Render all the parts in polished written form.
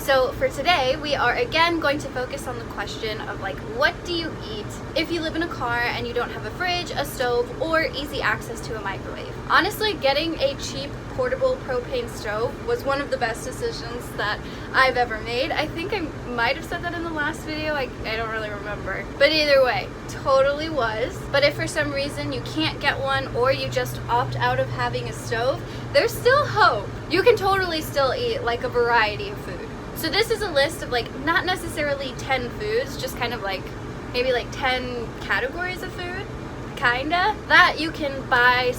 So for today, we are again going to focus on the question of like, what do you eat if you live in a car and you don't have a fridge, a stove, or easy access to a microwave? Honestly, getting a cheap portable propane stove was one of the best decisions that I've ever made. I think I might have said that in the last video, I don't really remember. But either way, totally was. But if for some reason you can't get one or you just opt out of having a stove, there's still hope. You can totally still eat like a variety of food. So this is a list of like not necessarily 10 foods, just kind of like maybe like 10 categories of food, kinda, that you can buy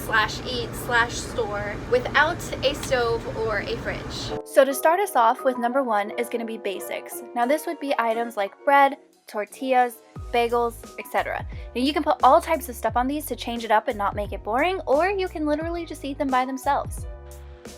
/ eat / store without a stove or a fridge. So to start us off with, number 1 is going to be basics. Now this would be items like bread, tortillas, bagels, etc. Now you can put all types of stuff on these to change it up and not make it boring, or you can literally just eat them by themselves.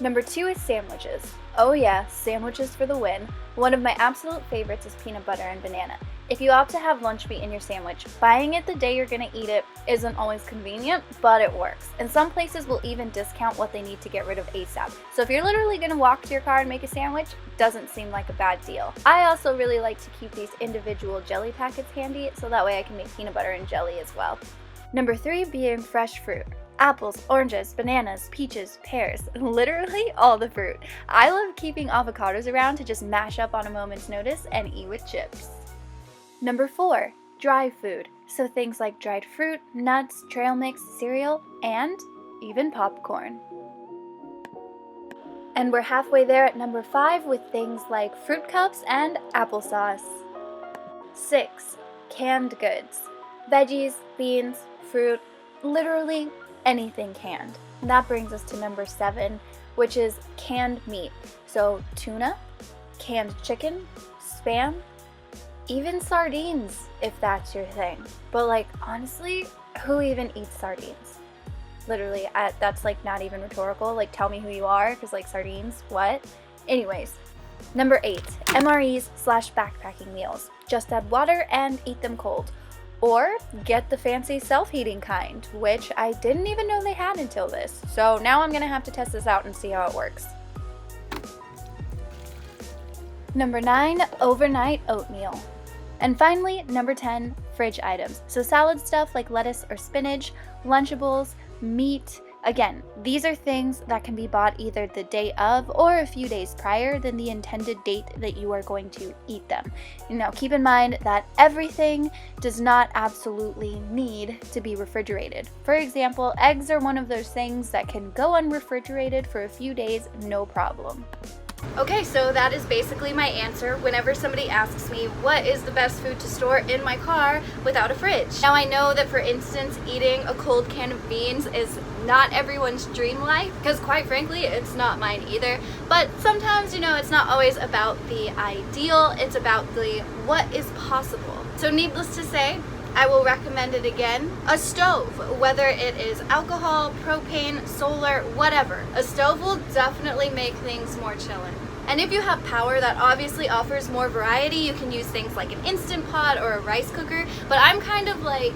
Number 2 is sandwiches. Oh yeah, sandwiches for the win. One of my absolute favorites is peanut butter and banana. If you opt to have lunch meat in your sandwich, buying it the day you're gonna eat it isn't always convenient, but it works. And some places will even discount what they need to get rid of ASAP. So if you're literally gonna walk to your car and make a sandwich, doesn't seem like a bad deal. I also really like to keep these individual jelly packets handy, so that way I can make peanut butter and jelly as well. Number 3 being fresh fruit. Apples, oranges, bananas, peaches, pears, literally all the fruit. I love keeping avocados around to just mash up on a moment's notice and eat with chips. Number 4, dry food. So things like dried fruit, nuts, trail mix, cereal, and even popcorn. And we're halfway there at number 5 with things like fruit cups and applesauce. 6, canned goods. Veggies, beans, fruit, literally anything canned. And that brings us to number 7, which is canned meat. So tuna, canned chicken, Spam, even sardines if that's your thing. But like honestly, who even eats sardines? Literally, that's like not even rhetorical. Like tell me who you are, because like sardines, what? Anyways, number 8, MREs / backpacking meals. Just add water and eat them cold. Or get the fancy self-heating kind, which I didn't even know they had until this. So now I'm gonna have to test this out and see how it works. Number 9, overnight oatmeal. And finally, number 10, fridge items. So salad stuff like lettuce or spinach, Lunchables, meat. Again, these are things that can be bought either the day of or a few days prior than the intended date that you are going to eat them. Now, keep in mind that everything does not absolutely need to be refrigerated. For example, eggs are one of those things that can go unrefrigerated for a few days, no problem. Okay, so that is basically my answer whenever somebody asks me what is the best food to store in my car without a fridge. Now I know that, for instance, eating a cold can of beans is not everyone's dream life, because quite frankly it's not mine either, but sometimes, you know, it's not always about the ideal, it's about the what is possible. So needless to say, I will recommend it again. A stove, whether it is alcohol, propane, solar, whatever. A stove will definitely make things more chillin'. And if you have power, that obviously offers more variety. You can use things like an Instant Pot or a rice cooker, but I'm kind of like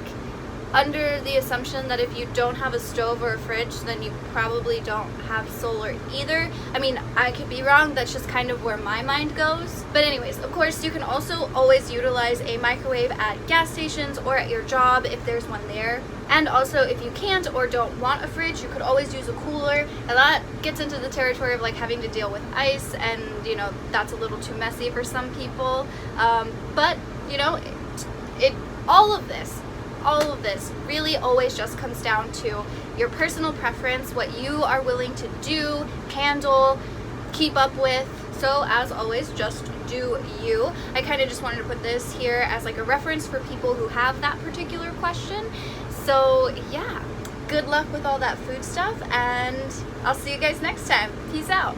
under the assumption that if you don't have a stove or a fridge, then you probably don't have solar either. I mean, I could be wrong, that's just kind of where my mind goes. But anyways, of course, you can also always utilize a microwave at gas stations or at your job if there's one there. And also, if you can't or don't want a fridge, you could always use a cooler, and that gets into the territory of like having to deal with ice, and you know, that's a little too messy for some people. But you know, all of this really always just comes down to your personal preference, what you are willing to do, handle, keep up with. So as always, just do you. I kind of just wanted to put this here as like a reference for people who have that particular question. So yeah, good luck with all that food stuff, and I'll see you guys next time. Peace out.